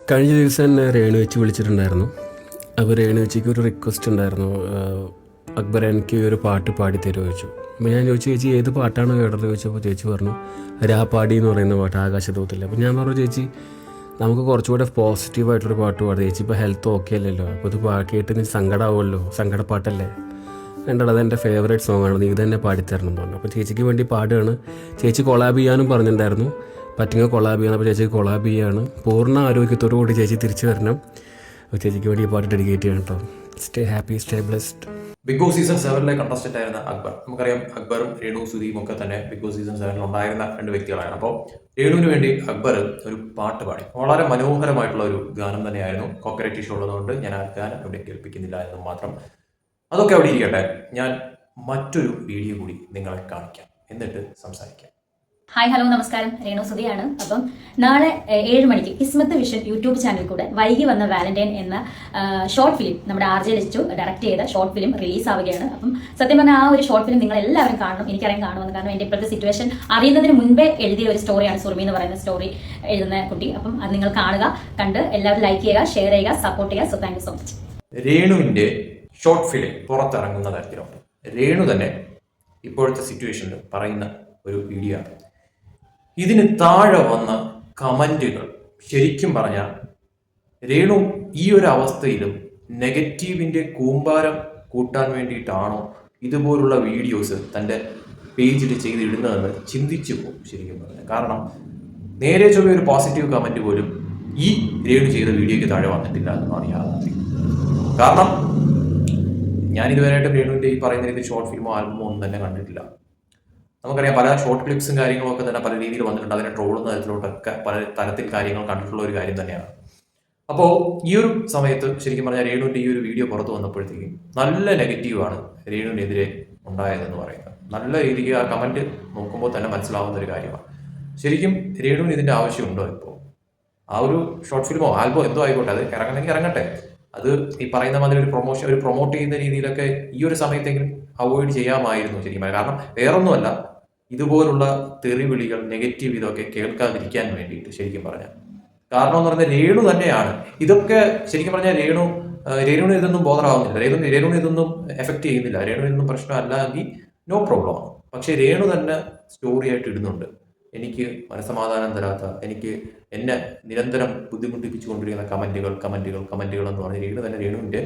കഴിഞ്ഞ ദിവസം എന്നെ രേണു ചേച്ചി വിളിച്ചിട്ടുണ്ടായിരുന്നു. അപ്പോൾ രേണു ചേച്ചിക്ക് ഒരു റിക്വസ്റ്റ് ഉണ്ടായിരുന്നു. അക്ബർ എനിക്ക് ഒരു പാട്ട് പാടിത്തരുമോ ചോദിച്ചു. അപ്പോൾ ഞാൻ ചോദിച്ചു, ചേച്ചി ഏത് പാട്ടാണ് കേട്ടത് ചോദിച്ചപ്പോൾ ചേച്ചി പറഞ്ഞു രാപ്പാടി എന്ന് പറയുന്ന പാട്ട്, ആകാശദൂതല്ലേ. അപ്പോൾ ഞാൻ പറഞ്ഞു, ചേച്ചി നമുക്ക് കുറച്ചുകൂടെ പോസിറ്റീവായിട്ടൊരു പാട്ട് പാടും. ചേച്ചി ഇപ്പോൾ ഹെൽത്ത് ഓക്കെ അല്ലല്ലോ, അപ്പോൾ ഇത് കേട്ട് നീ സങ്കടമാവുമല്ലോ, സങ്കടപ്പാട്ടല്ലേ. വേണ്ടത് അതെൻ്റെ ഫേവറേറ്റ് സോങ്ങാണ്, നീ തന്നെ പാടിത്തരണം എന്ന് പറഞ്ഞു. അപ്പോൾ ചേച്ചിക്ക് വേണ്ടി പാടുകയാണ്. ചേച്ചി കൊളാബ് ചെയ്യാനും പറഞ്ഞിട്ടുണ്ടായിരുന്നു, പറ്റുമെങ്കിൽ കൊളാബ് ചെയ്യണം. അപ്പോൾ ചേച്ചിക്ക് കൊളാബ് ചെയ്യുകയാണ്. പൂർണ്ണ ആരോഗ്യത്തോടു കൂടി ചേച്ചി തിരിച്ചു വരണം. അപ്പോൾ ചേച്ചിക്ക് വേണ്ടി ഈ പാട്ട് ഡെഡിക്കേറ്റ് ചെയ്യണം കേട്ടോ. Stay happy, stay blessed. Big boss season 7 contestant ആയിരുന്ന അക്ബർ, നമുക്കറിയാം അക്ബറും രേണു സുധിയും ഒക്കെ തന്നെ ബിഗ് ബോസ് സീസൺ 7 ഉണ്ടായിരുന്ന രണ്ട് വ്യക്തികളാണ്. അപ്പോൾ രേണുവിന് വേണ്ടി അക്ബർ ഒരു പാട്ട് പാടി. വളരെ മനോഹരമായിട്ടുള്ള ഒരു ഗാനം തന്നെയായിരുന്നു. കോപ്പറേറ്റ് ഇഷ്യൂ ഉള്ളതുകൊണ്ട് ഞാൻ ആ ഗാനം ഇവിടെ കേൾപ്പിക്കുന്നില്ല എന്ന് മാത്രം. അതൊക്കെ അവിടെ ഇരിക്കട്ടെ, ഞാൻ മറ്റൊരു വീഡിയോ കൂടി നിങ്ങളെ കാണിക്കാം, എന്നിട്ട് സംസാരിക്കാം. ഹായ്, ഹലോ, നമസ്കാരം. രേണു സുധിയാണ്. അപ്പം നാളെ 7 മണിക്ക് കിസ്മത്ത് വിഷൻ യൂട്യൂബ് ചാനലിൽ കൂടെ വൈകി വന്ന വാലന്റൈൻ എന്ന ഷോർട്ട് ഫിലിം നമ്മുടെ RJ ലച്ചു ഡയറക്റ്റ് ചെയ്ത ഷോർട്ട് ഫിലിം റിലീസ് ആവുകയാണ്. അപ്പം സത്യം പറഞ്ഞാൽ ആ ഒരു ഷോർട്ട് ഫിലിം നിങ്ങൾ എല്ലാവരും കാണണം. എനിക്കറിയാൻ കാണുമെന്ന്, കാരണം എൻ്റെ ഇപ്പോഴത്തെ സിറ്റുവേഷൻ അറിയുന്നതിന് മുൻപേ എഴുതിയ ഒരു സ്റ്റോറിയാണ് സുറുമി എന്ന് പറയുന്ന സ്റ്റോറി എഴുതുന്ന കുട്ടി. അപ്പം അത് നിങ്ങൾ കാണുക, കണ്ട് എല്ലാവരും ലൈക്ക് ചെയ്യുക, ഷെയർ ചെയ്യുക, സപ്പോർട്ട് ചെയ്യുക. So thank you so much. രേണുവിന്റെ ഷോർട്ട് ഫിലിം പുറത്തിറങ്ങുന്ന തരത്തിലുണ്ട്. രേണു തന്നെ ഇപ്പോഴത്തെ സിറ്റുവേഷനിൽ പറയുന്ന ഒരു വീഡിയോ ആണ്. ഇതിന് താഴെ വന്ന കമന്റുകൾ ശരിക്കും പറഞ്ഞാൽ രേണു ഈ ഒരു അവസ്ഥയിലും നെഗറ്റീവിന്റെ കൂമ്പാരം കൂട്ടാൻ വേണ്ടിയിട്ടാണോ ഇതുപോലുള്ള വീഡിയോസ് തൻ്റെ പേജിൽ ചെയ്തിടുന്നതെന്ന് ചിന്തിച്ചു പോകും ശരിക്കും പറഞ്ഞാൽ. കാരണം നേരെ ചൊവ്വേ ഒരു പോസിറ്റീവ് കമന്റ് പോലും ഈ രേണു ചെയ്ത വീഡിയോയ്ക്ക് താഴെ വന്നിട്ടില്ല എന്നാണ് യാഥാർത്ഥ്യം. കാരണം ഞാൻ ഇതുവരെയായിട്ടും രേണുവിൻ്റെ ഈ പറയുന്ന രീതിയിൽ ഷോർട്ട് ഫിലിമോ ആൽബമോ ഒന്നും തന്നെ കണ്ടിട്ടില്ല. നമുക്കറിയാം പല ഷോർട്ട് ക്ലിപ്സും കാര്യങ്ങളൊക്കെ തന്നെ പല രീതിയിൽ വന്നിട്ടുണ്ട്. അതിനെ ട്രോളുന്ന തരത്തിലോട്ടൊക്കെ പല തരത്തിൽ കാര്യങ്ങൾ കണ്ടിട്ടുള്ള ഒരു കാര്യം തന്നെയാണ്. അപ്പോൾ ഈ ഒരു സമയത്ത് ശരിക്കും പറഞ്ഞാൽ രേണുവിൻ്റെ ഈ ഒരു വീഡിയോ പുറത്തു വന്നപ്പോഴത്തേക്കും നല്ല നെഗറ്റീവാണ് രേണുവിനെതിരെ ഉണ്ടായതെന്ന് പറയുന്നത്. നല്ല രീതിക്ക് ആ കമന്റ് നോക്കുമ്പോൾ തന്നെ മനസ്സിലാവുന്ന ഒരു കാര്യമാണ്. ശരിക്കും രേണുവിന് ഇതിൻ്റെ ആവശ്യമുണ്ടോ? ഇപ്പോൾ ആ ഒരു ഷോർട്ട് ഫിലിമോ ആൽബോ എന്തോ ആയിക്കോട്ടെ, അത് ഇറങ്ങണമെങ്കിൽ ഇറങ്ങട്ടെ. അത് ഈ പറയുന്ന മാതിരി ഒരു പ്രൊമോട്ട് ചെയ്യുന്ന രീതിയിലൊക്കെ ഈ ഒരു സമയത്തെങ്കിലും അവോയ്ഡ് ചെയ്യാമായിരുന്നു ശരിക്കും. കാരണം വേറൊന്നുമല്ല, ഇതുപോലുള്ള തെറിവിളികൾ, നെഗറ്റീവ് ഇതൊക്കെ കേൾക്കാതിരിക്കാൻ വേണ്ടിയിട്ട് ശരിക്കും പറഞ്ഞാൽ. കാരണം എന്ന് പറയുന്നത് രേണു തന്നെയാണ് ഇതൊക്കെ ശരിക്കും പറഞ്ഞാൽ. രേണുവിന് ഇതൊന്നും ബോധറാവുന്നില്ല, രേണുവിന് ഇതൊന്നും എഫക്ട് ചെയ്യുന്നില്ല, രേണുവിന് ഇതൊന്നും പ്രശ്നമല്ല എങ്കിൽ നോ പ്രോബ്ലം ആണ്. പക്ഷെ രേണു തന്നെ സ്റ്റോറി ആയിട്ട് ഇടുന്നുണ്ട്. എനിക്ക് മനസ്സമാധാനം തരാത്ത, എന്നെ നിരന്തരം ബുദ്ധിമുട്ടിപ്പിച്ചുകൊണ്ടിരിക്കുന്ന കമന്റുകൾ എന്ന് പറഞ്ഞ് രേണു തന്നെ രേണുവിൻ്റെ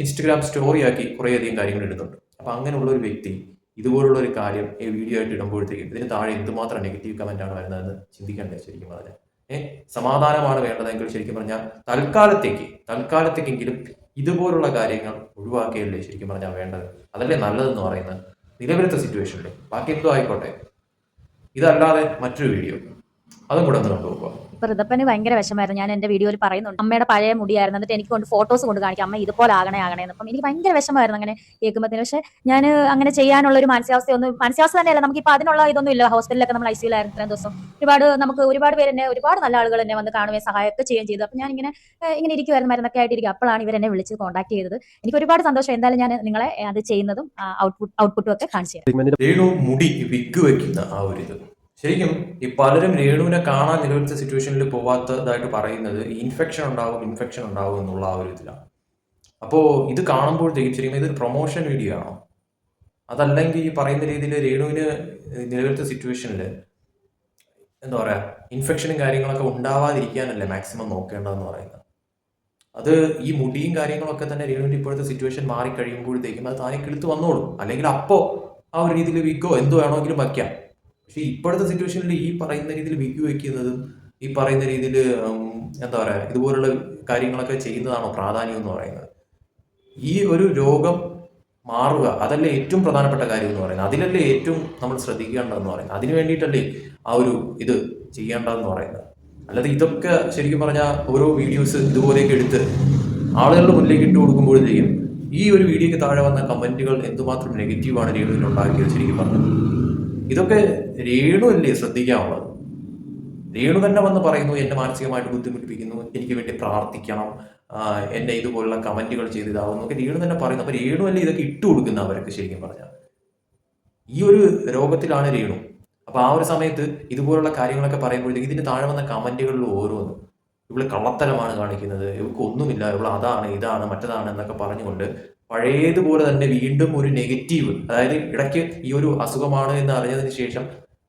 ഇൻസ്റ്റഗ്രാം സ്റ്റോറിയാക്കി കുറേയധികം കാര്യങ്ങൾ ഇടുന്നുണ്ട്. അപ്പം അങ്ങനെയുള്ള ഒരു വ്യക്തി ഇതുപോലുള്ള ഒരു കാര്യം ഈ വീഡിയോ ആയിട്ട് ഇടുമ്പോഴത്തേക്കും ഇതിന് താഴെ എന്തുമാത്രം നെഗറ്റീവ് കമന്റാണ് വരുന്നതെന്ന് ചിന്തിക്കണ്ടേ ശരിക്കും പറഞ്ഞാൽ. സമാധാനമാണ് വേണ്ടതെങ്കിൽ ശരിക്കും പറഞ്ഞാൽ തൽക്കാലത്തേക്കെങ്കിലും ഇതുപോലുള്ള കാര്യങ്ങൾ ഒഴിവാക്കിയല്ലേ ശരിക്കും പറഞ്ഞാൽ വേണ്ടത്. അതല്ലേ നല്ലതെന്ന് പറയുന്നത് നിലവിലത്തെ സിറ്റുവേഷനിൽ. ബാക്കി എന്തോ ആയിക്കോട്ടെ, ഇതല്ലാതെ മറ്റൊരു വീഡിയോ അതും കൂടെ ഒന്ന് കണ്ടുപോകുക. ഇപ്പൊ ഋതപ്പന് ഭയങ്കര വിഷമായിരുന്നു. ഞാൻ എന്റെ വീഡിയോയിൽ പറയുന്നുണ്ട്, അമ്മയുടെ പഴയ മുടിയായിരുന്നു, എന്നിട്ട് എനിക്ക് കൊണ്ട് ഫോട്ടോസ് കൊണ്ട് കാണിക്കാം, അമ്മ ഇതുപോലെ ആകണേ എന്ന്. അപ്പം എനിക്ക് ഭയങ്കര വിഷമായിരുന്നു അങ്ങനെ കേൾക്കുമ്പോഴത്തേന്. പക്ഷെ ഞാൻ അങ്ങനെ ചെയ്യാനുള്ള ഒരു മാനസികാവസ്ഥ തന്നെയല്ല, നമുക്കിപ്പോൾ അതിനുള്ള ഇതൊന്നും ഇല്ല. ഹോസ്പിറ്റലിലൊക്കെ നമ്മൾ ICU ലായിരുന്നു ഇത്രയും ദിവസം. ഒരുപാട് പേര് എന്നെ, ഒരുപാട് നല്ല ആളുകൾ എന്നെ വന്ന് കാണുകയും സഹായമൊക്കെ ചെയ്യുകയും ചെയ്തു. അപ്പം ഞാൻ ഇങ്ങനെ ഇരിക്കുമായിരുന്നു, മരുന്നൊക്കെ ആയിട്ടിരിക്കും. അപ്പോഴാണ് ഇവരെന്നെ വിളിച്ച് കോൺടാക്ട് ചെയ്തത്. എനിക്ക് ഒരുപാട് സന്തോഷം. എന്തായാലും ഞാൻ നിങ്ങളെ അത് ചെയ്യുന്നതും ഔട്ട്പുട്ടും ഒക്കെ കാണിച്ചു തരാം. മുടി വിഗ് വെക്കുന്ന ആ ഒരു ഇത് ശരിക്കും ഈ പലരും രേണുവിനെ കാണാൻ നിലവിലത്തെ സിറ്റുവേഷനിൽ പോവാത്തതായിട്ട് പറയുന്നത് ഇൻഫെക്ഷൻ ഉണ്ടാവും എന്നുള്ള ആ ഒരു ഇതിലാണ്. അപ്പോൾ ഇത് കാണുമ്പോഴത്തേക്കും ശരിക്കും ഇതൊരു പ്രൊമോഷൻ വീഡിയോ ആണോ? അതല്ലെങ്കിൽ ഈ പറയുന്ന രീതിയിൽ രേണുവിന് നിലവിലത്തെ സിറ്റുവേഷനിൽ എന്താ പറയുക, ഇൻഫെക്ഷനും കാര്യങ്ങളൊക്കെ ഉണ്ടാവാതിരിക്കാനല്ലേ മാക്സിമം നോക്കേണ്ടതെന്ന് പറയുന്നത്. അത് ഈ മുടിയും കാര്യങ്ങളൊക്കെ തന്നെ രേണുവിൻ്റെ ഇപ്പോഴത്തെ സിറ്റുവേഷൻ മാറിക്കഴിയുമ്പോഴത്തേക്കും അത് താനെ കിളുത്ത് വന്നോളും. അല്ലെങ്കിൽ അപ്പോൾ ആ ഒരു രീതിയിൽ വിഗോ എന്തോ വേണമെങ്കിലും വയ്ക്കാം. പക്ഷെ ഇപ്പോഴത്തെ സിറ്റുവേഷനിൽ ഈ പറയുന്ന രീതിയിൽ വിഗ് വയ്ക്കുന്നതും ഈ പറയുന്ന രീതിയിൽ എന്താ പറയുക ഇതുപോലുള്ള കാര്യങ്ങളൊക്കെ ചെയ്യുന്നതാണോ പ്രാധാന്യം എന്ന് പറയുന്നത്? ഈ ഒരു രോഗം മാറുക അതല്ലേ ഏറ്റവും പ്രധാനപ്പെട്ട കാര്യം എന്ന് പറയുന്നത്. അതിലല്ലേ ഏറ്റവും നമ്മൾ ശ്രദ്ധിക്കേണ്ടതെന്ന് പറയുന്നത്. അതിന് വേണ്ടിയിട്ടല്ലേ ആ ഒരു ഇത് ചെയ്യേണ്ടതെന്ന് പറയുന്നത്. അല്ലാതെ ഇതൊക്കെ ശരിക്കും പറഞ്ഞാൽ ഓരോ വീഡിയോസ് ഇതുപോലെയൊക്കെ എടുത്ത് ആളുകളുടെ മുന്നിലേക്ക് ഇട്ട് കൊടുക്കുമ്പോഴത്തേക്കും ഈ ഒരു വീഡിയോയ്ക്ക് താഴെ വന്ന കമന്റുകൾ എന്തുമാത്രം നെഗറ്റീവാണ് രേണുവിൽ ഉണ്ടാക്കിയത് ശരിക്കും പറഞ്ഞത്. ഇതൊക്കെ രേണു അല്ലേ ശ്രദ്ധിക്കാനുള്ളത്? രേണു തന്നെ വന്ന് പറയുന്നു എന്നെ മാനസികമായിട്ട് ബുദ്ധിമുട്ടിപ്പിക്കുന്നു, എനിക്ക് വേണ്ടി പ്രാർത്ഥിക്കണം, എന്നെ ഇതുപോലുള്ള കമന്റുകൾ ചെയ്തിതാവുന്നു ഒക്കെ രേണു തന്നെ പറയുന്നു. അപ്പൊ രേണു അല്ലേ ഇതൊക്കെ ഇട്ട് കൊടുക്കുന്ന അവരൊക്കെ ശരിക്കും പറഞ്ഞാൽ. ഈ ഒരു രോഗത്തിലാണ് രേണു. അപ്പൊ ആ ഒരു സമയത്ത് ഇതുപോലുള്ള കാര്യങ്ങളൊക്കെ പറയുമ്പോഴത്തേക്ക് ഇതിന് താഴെ വന്ന കമന്റുകളിൽ ഓരോന്നും ഇവള് കള്ളത്തരമാണ് കാണിക്കുന്നത്, ഇവൾക്ക് ഒന്നുമില്ല, ഇവൾ അതാണ് ഇതാണ് മറ്റതാണ് എന്നൊക്കെ പറഞ്ഞുകൊണ്ട് പഴയതുപോലെ തന്നെ വീണ്ടും ഒരു നെഗറ്റീവ്, അതായത് ഇടയ്ക്ക് ഈ ഒരു അസുഖമാണ് എന്ന് അറിഞ്ഞതിന് ശേഷം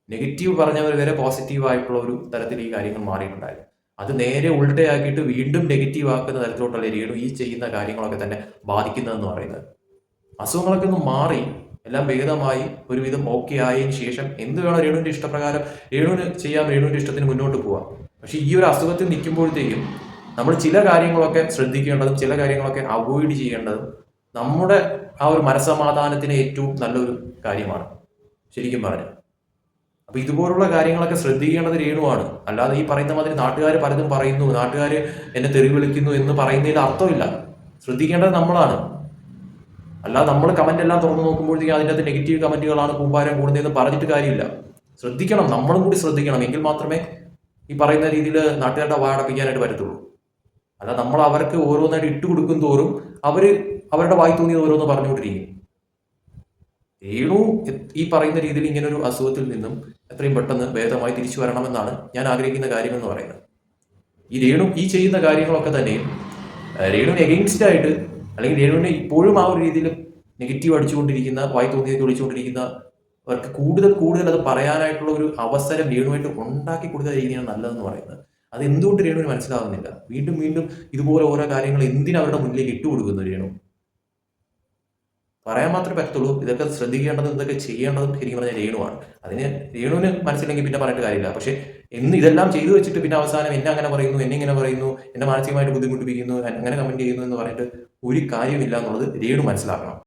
നെഗറ്റീവ് പറഞ്ഞവർ വരെ പോസിറ്റീവ് ആയിട്ടുള്ള ഒരു തരത്തിൽ ഈ കാര്യങ്ങൾ മാറിയിട്ടുണ്ടായിരുന്നു. അത് നേരെ ഉൾട്ടയാക്കിയിട്ട് വീണ്ടും നെഗറ്റീവ് ആക്കുന്ന തരത്തിലോട്ടുള്ള രേണു ഈ ചെയ്യുന്ന കാര്യങ്ങളൊക്കെ തന്നെ ബാധിക്കുന്നതെന്ന് പറയുന്നത്. അസുഖങ്ങളൊക്കെ ഒന്ന് മാറി എല്ലാം ഭേദമായി ഒരുവിധം ഓക്കെ ആയതിനു ശേഷം എന്ത് വേണം രേണുവിന്റെ ഇഷ്ടപ്രകാരം രേണുവിന് ചെയ്യാം, രേണുവിന്റെ ഇഷ്ടത്തിന് മുന്നോട്ട് പോവാം. പക്ഷെ ഈ ഒരു അസുഖത്തിൽ നിൽക്കുമ്പോഴത്തേക്കും നമ്മൾ ചില കാര്യങ്ങളൊക്കെ ശ്രദ്ധിക്കേണ്ടതും ചില കാര്യങ്ങളൊക്കെ അവോയ്ഡ് ചെയ്യേണ്ടതും നമ്മുടെ ആ ഒരു മനസ്സമാധാനത്തിന് ഏറ്റവും നല്ലൊരു കാര്യമാണ് ശരിക്കും പറഞ്ഞു. അപ്പൊ ഇതുപോലുള്ള കാര്യങ്ങളൊക്കെ ശ്രദ്ധിക്കേണ്ടത് രേണുവാണ്. അല്ലാതെ ഈ പറയുന്ന മാതിരി നാട്ടുകാർ പലതും പറയുന്നു, നാട്ടുകാർ എന്നെ തെറി വിളിക്കുന്നു എന്ന് പറയുന്നതിൽ അർത്ഥമില്ല. ശ്രദ്ധിക്കേണ്ടത് നമ്മളാണ്. അല്ലാതെ നമ്മൾ കമന്റ് എല്ലാം തുറന്നു നോക്കുമ്പോഴത്തേക്കും അതിൻ്റെ അകത്ത് നെഗറ്റീവ് കമന്റുകളാണ് കൂമ്പാരം കൂടുന്നതെന്ന് പറഞ്ഞിട്ട് കാര്യമില്ല. ശ്രദ്ധിക്കണം, നമ്മളും കൂടി ശ്രദ്ധിക്കണം. എങ്കിൽ മാത്രമേ ഈ പറയുന്ന രീതിയിൽ നാട്ടുകാരുടെ വാടപ്പിക്കാനായിട്ട് പറ്റത്തുള്ളൂ. അല്ല നമ്മൾ അവർക്ക് ഓരോന്നായിട്ട് ഇട്ട് കൊടുക്കും തോറും അവരുടെ വായി തോന്നിയത് ഓരോന്ന് പറഞ്ഞുകൊണ്ടിരിക്കും. രേണു ഈ പറയുന്ന രീതിയിൽ ഇങ്ങനൊരു അസുഖത്തിൽ നിന്നും എത്രയും പെട്ടെന്ന് ഭേദമായി തിരിച്ചു വരണമെന്നാണ് ഞാൻ ആഗ്രഹിക്കുന്ന കാര്യം എന്ന് പറയുന്നത്. ഈ രേണു ഈ ചെയ്യുന്ന കാര്യങ്ങളൊക്കെ തന്നെയും രേണുവിന് എഗെയിൻസ്റ്റ് ആയിട്ട് അല്ലെങ്കിൽ രേണുവിനെ ഇപ്പോഴും ആ ഒരു രീതിയിൽ നെഗറ്റീവ് അടിച്ചുകൊണ്ടിരിക്കുന്ന, വായി തോന്നിയത് വിളിച്ചുകൊണ്ടിരിക്കുന്നവർക്ക് കൂടുതൽ അത് പറയാനായിട്ടുള്ള ഒരു അവസരം രേണുവായിട്ട് ഉണ്ടാക്കി കൊടുക്കുന്ന രീതിയാണ് നല്ലതെന്ന് പറയുന്നത്. അത് എന്തുകൊണ്ട് രേണുവിന് മനസ്സിലാവുന്നില്ല? വീണ്ടും വീണ്ടും ഇതുപോലെ ഓരോ കാര്യങ്ങൾ എന്തിനവരുടെ മുന്നിലേക്ക് ഇട്ടുകൊടുക്കുന്നു രേണു? പറയാൻ മാത്രമേ പറ്റത്തുള്ളൂ. ഇതൊക്കെ ശ്രദ്ധിക്കേണ്ടതും ഇതൊക്കെ ചെയ്യേണ്ടതും ശരിക്കും പറഞ്ഞാൽ രേണുവാണ്. അതിന് രേണുവിന് മനസ്സിലെങ്കിൽ പിന്നെ പറഞ്ഞിട്ട് കാര്യമില്ല. പക്ഷെ ഇതെല്ലാം ചെയ്തു വെച്ചിട്ട് പിന്നെ അവസാനം എന്നെ അങ്ങനെ പറയുന്നു, എന്നെ ഇങ്ങനെ പറയുന്നു, എന്നെ മാനസികമായിട്ട് ബുദ്ധിമുട്ടിപ്പിക്കുന്നു, അങ്ങനെ കമന്റ് ചെയ്യുന്നു എന്ന് പറഞ്ഞിട്ട് ഒരു കാര്യമില്ല എന്നുള്ളത് രേണു മനസ്സിലാക്കണം.